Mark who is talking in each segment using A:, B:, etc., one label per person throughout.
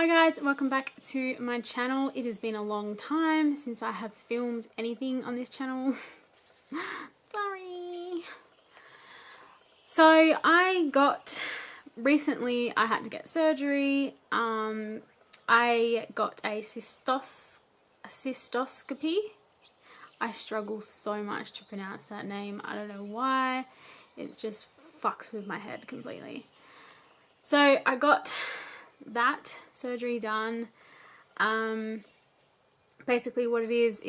A: Hi guys, welcome back to my channel. It has been a long time since I have filmed anything on this channel. Sorry. So recently I had to get surgery. I got a cystoscopy. I struggle so much to pronounce that name. I don't know why. It's just fucked with my head completely. So I got that surgery done. Basically what it is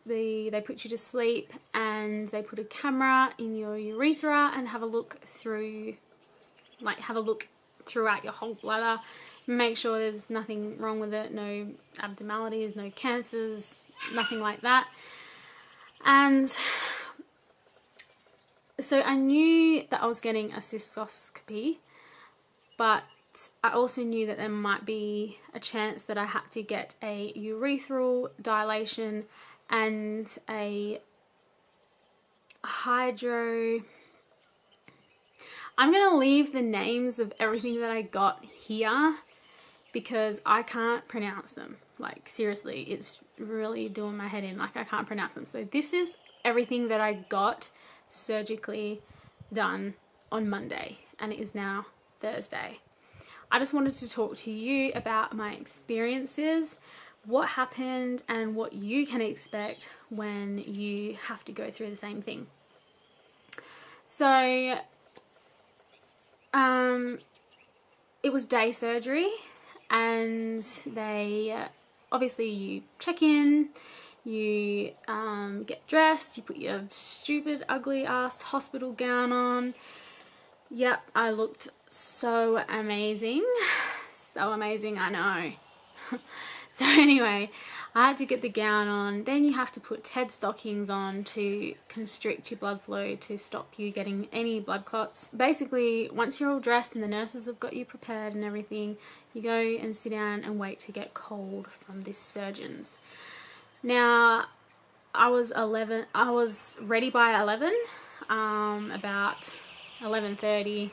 A: they put you to sleep and they put a camera in your urethra and have a look throughout your whole bladder, make sure there's nothing wrong with it, no abnormalities, no cancers, nothing like that. And so I knew that I was getting a cystoscopy, but I also knew that there might be a chance that I had to get a urethral dilation and a hydro... I'm going to leave the names of everything that I got here because I can't pronounce them. Like, seriously, it's really doing my head in. Like, I can't pronounce them. So this is everything that I got surgically done on Monday, and it is now Thursday. I just wanted to talk to you about my experiences, what happened, and what you can expect when you have to go through the same thing. So, it was day surgery, and they, obviously you check in, you get dressed, you put your stupid ugly ass hospital gown on. Yep, I looked so amazing. So amazing, I know. So anyway, I had to get the gown on. Then you have to put TED stockings on to constrict your blood flow to stop you getting any blood clots. Basically, once you're all dressed and the nurses have got you prepared and everything, you go and sit down and wait to get called from the surgeons. Now, I was ready by 11, about 11:30.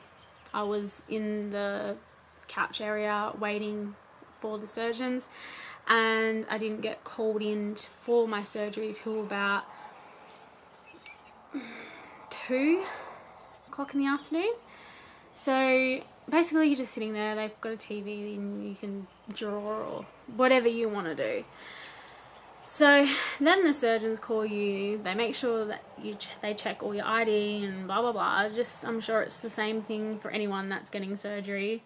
A: I was in the couch area waiting for the surgeons, and I didn't get called in for my surgery till about 2 o'clock in the afternoon. So basically you're just sitting there, they've got a TV and you can draw or whatever you want to do. So then the surgeons call you, they make sure that they check all your ID and blah blah blah. I'm sure it's the same thing for anyone that's getting surgery.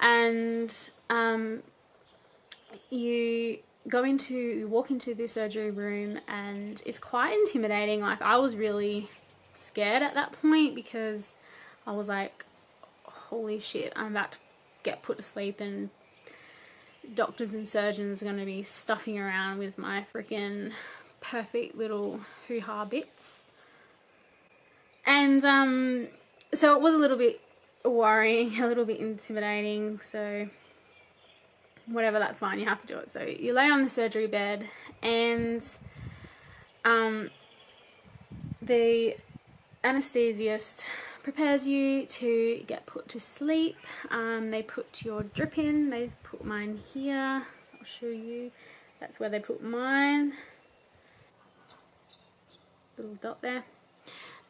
A: And you walk into the surgery room, and it's quite intimidating. Like, I was really scared at that point because I was like, holy shit, I'm about to get put to sleep and doctors and surgeons are going to be stuffing around with my freaking perfect little hoo-ha bits. And so it was a little bit worrying, a little bit intimidating, so whatever, that's fine, you have to do it. So you lay on the surgery bed, and the anesthesiast prepares you to get put to sleep. They put your drip in, they put mine here, I'll show you, that's where they put mine, little dot there.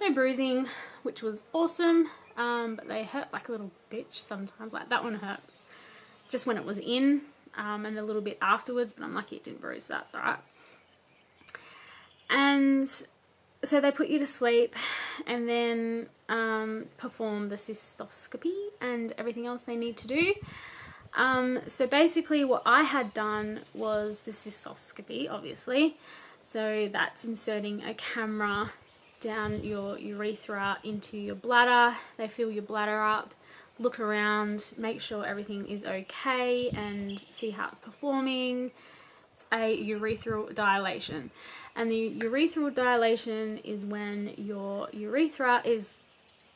A: No bruising, which was awesome, but they hurt like a little bitch sometimes. Like, that one hurt just when it was in, and a little bit afterwards, but I'm lucky it didn't bruise, so that's alright. And so they put you to sleep and then perform the cystoscopy and everything else they need to do. So basically what I had done was the cystoscopy, obviously. So that's inserting a camera down your urethra into your bladder. They fill your bladder up, look around, make sure everything is okay and see how it's performing. It's a urethral dilation. And the urethral dilation is when your urethra is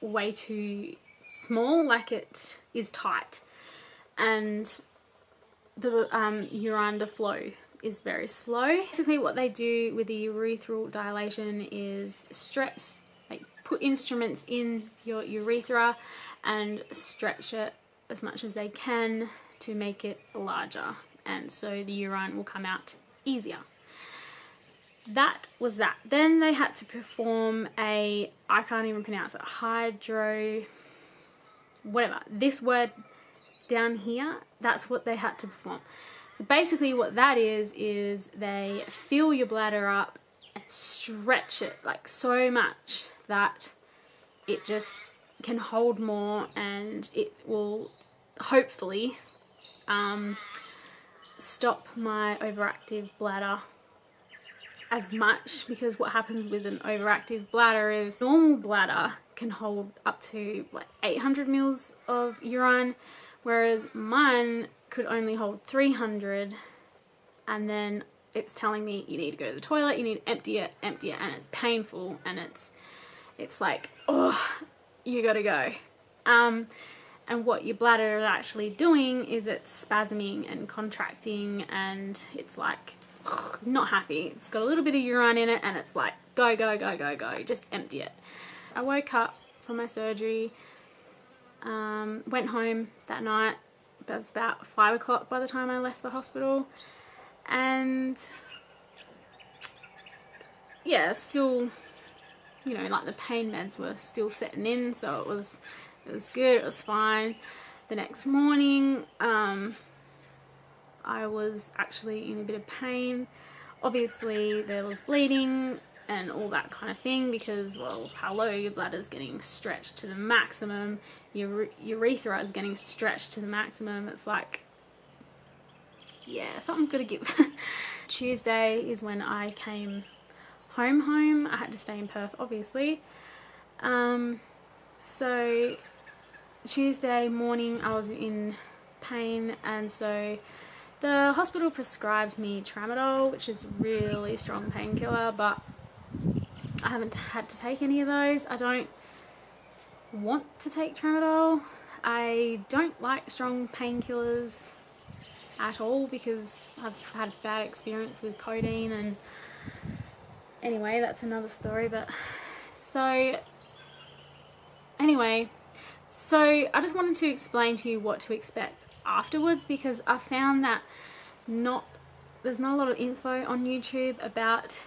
A: way too small, like it is tight, and the urine flow is very slow. Basically what they do with the urethral dilation is stretch, like put instruments in your urethra and stretch it as much as they can to make it larger, and so the urine will come out easier. That was that. Then they had to perform I can't even pronounce it, whatever. This word down here, that's what they had to perform. So basically what that is they fill your bladder up and stretch it like so much that it just can hold more, and it will hopefully stop my overactive bladder as much, because what happens with an overactive bladder is normal bladder can hold up to like 800 mils of urine, whereas mine could only hold 300, and then it's telling me you need to go to the toilet, you need to empty it, and it's painful, and it's like, oh, you gotta go. And what your bladder is actually doing is it's spasming and contracting, and it's like not happy. It's got a little bit of urine in it, and it's like go, just empty it. I woke up from my surgery, went home that night. It was about 5 o'clock by the time I left the hospital, and yeah, still, you know, like the pain meds were still setting in, so it was good, it was fine. The next morning, I was actually in a bit of pain. Obviously there was bleeding and all that kind of thing, because, well, hello, your bladder's getting stretched to the maximum, your urethra is getting stretched to the maximum. It's like, yeah, something's got to give. Tuesday is when I came home. I had to stay in Perth, obviously. So Tuesday morning I was in pain, and so the hospital prescribed me tramadol, which is really strong painkiller, but I haven't had to take any of those. I don't want to take tramadol. I don't like strong painkillers at all, because I've had a bad experience with codeine, and anyway, that's another story. But so anyway, so I just wanted to explain to you what to expect afterwards, because I found that there's not a lot of info on YouTube about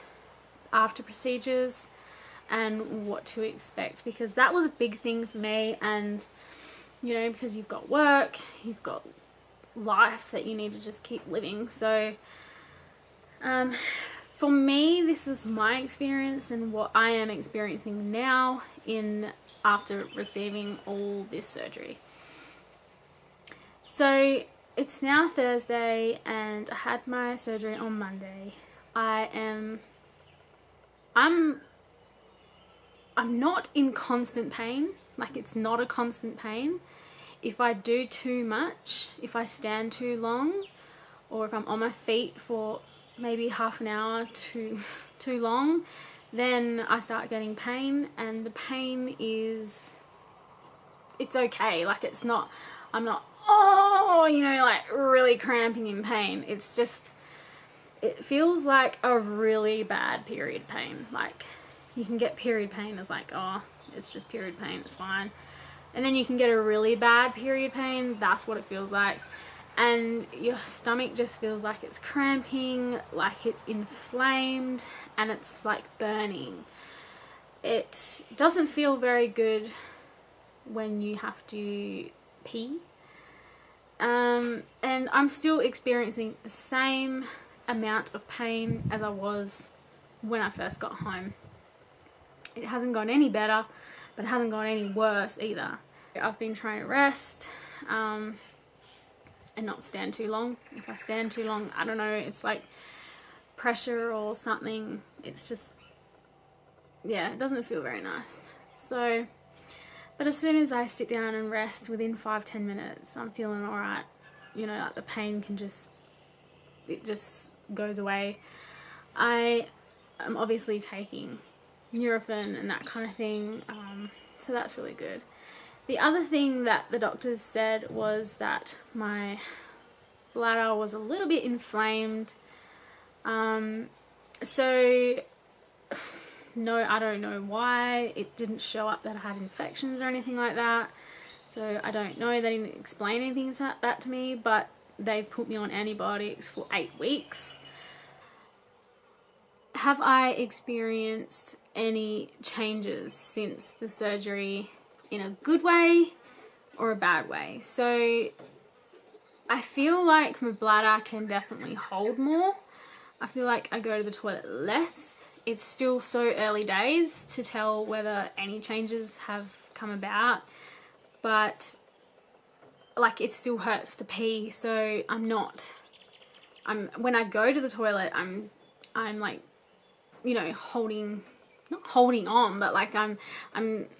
A: after procedures and what to expect, because that was a big thing for me. And you know, because you've got work, you've got life that you need to just keep living. So for me, this is my experience and what I am experiencing now after receiving all this surgery. So it's now Thursday, and I had my surgery on Monday. I'm not in constant pain. Like, it's not a constant pain. If I do too much, if I stand too long, or if I'm on my feet for maybe half an hour too long, then I start getting pain, and the pain it's okay. Like, I'm not, oh, you know, like really cramping in pain. It's just, it feels like a really bad period pain. Like, you can get period pain as like, oh, it's just period pain, it's fine. And then you can get a really bad period pain, that's what it feels like. And your stomach just feels like it's cramping, like it's inflamed, and it's like burning. It doesn't feel very good when you have to pee. And I'm still experiencing the same amount of pain as I was when I first got home. It hasn't gone any better, but it hasn't gone any worse either. I've been trying to rest and not stand too long. If I stand too long, I don't know, it's like pressure or something. It's just, yeah, it doesn't feel very nice. So, but as soon as I sit down and rest, within 5-10 minutes, I'm feeling alright. You know, like the pain it just goes away. I am obviously taking Nurofen and that kind of thing, so that's really good. The other thing that the doctors said was that my bladder was a little bit inflamed. So no, I don't know why. It didn't show up that I had infections or anything like that. So So I don't know, they didn't explain anything like that to me, but they've put me on antibiotics for 8 weeks. Have I experienced any changes since the surgery in a good way or a bad way? So I feel like my bladder can definitely hold more. I feel like I go to the toilet less. It's still so early days to tell whether any changes have come about, but like it still hurts to pee, so when I go to the toilet, I'm like, you know, not holding on, but like I'm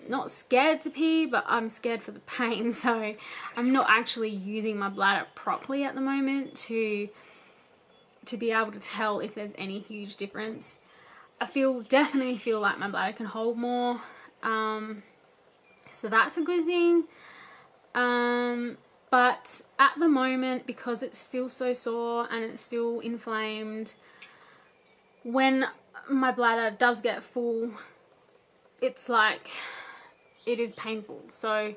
A: not scared to pee, but I'm scared for the pain. So I'm not actually using my bladder properly at the moment to be able to tell if there's any huge difference. I definitely feel like my bladder can hold more, so that's a good thing. But at the moment, because it's still so sore and it's still inflamed, when my bladder does get full, it's like, it is painful. So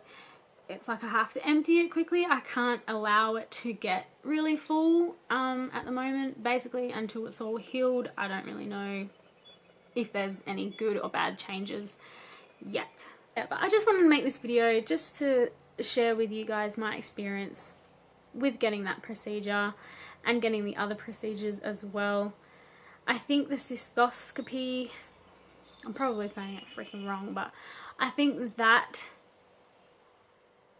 A: it's like I have to empty it quickly. I can't allow it to get really full at the moment. Basically, until it's all healed, I don't really know if there's any good or bad changes yet. Yeah, but I just wanted to make this video just to share with you guys my experience with getting that procedure and getting the other procedures as well. I think the cystoscopy, I'm probably saying it freaking wrong, but I think that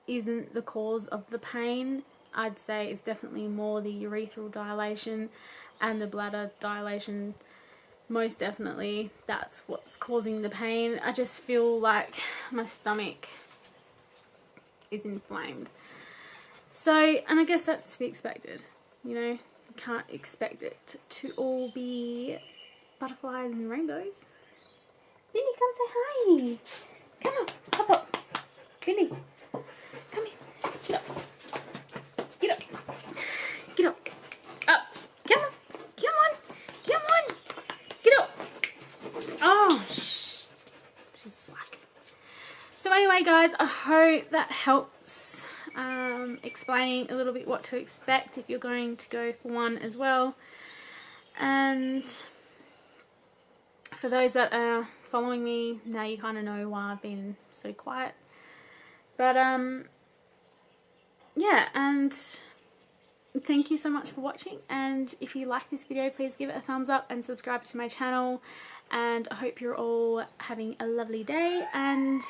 A: isn't the cause of the pain. I'd say it's definitely more the urethral dilation and the bladder dilation. Most definitely that's what's causing the pain. I just feel like my stomach is inflamed. So, and I guess that's to be expected, you know. You can't expect it to all be butterflies and rainbows. Billy, come say hi. Come on, hop up. Billy, come here. Get up. Get up. Get up. Up. Come on. Come on. Come on. Get up. Oh, she's slack. So anyway, guys, I hope that helps explaining a little bit what to expect if you're going to go for one as well. And for those that are following me, now you kind of know why I've been so quiet. But yeah, and thank you so much for watching, and if you like this video, please give it a thumbs up and subscribe to my channel. And I hope you're all having a lovely day, and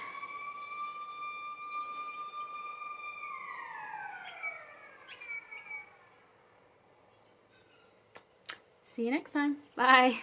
A: see you next time. Bye.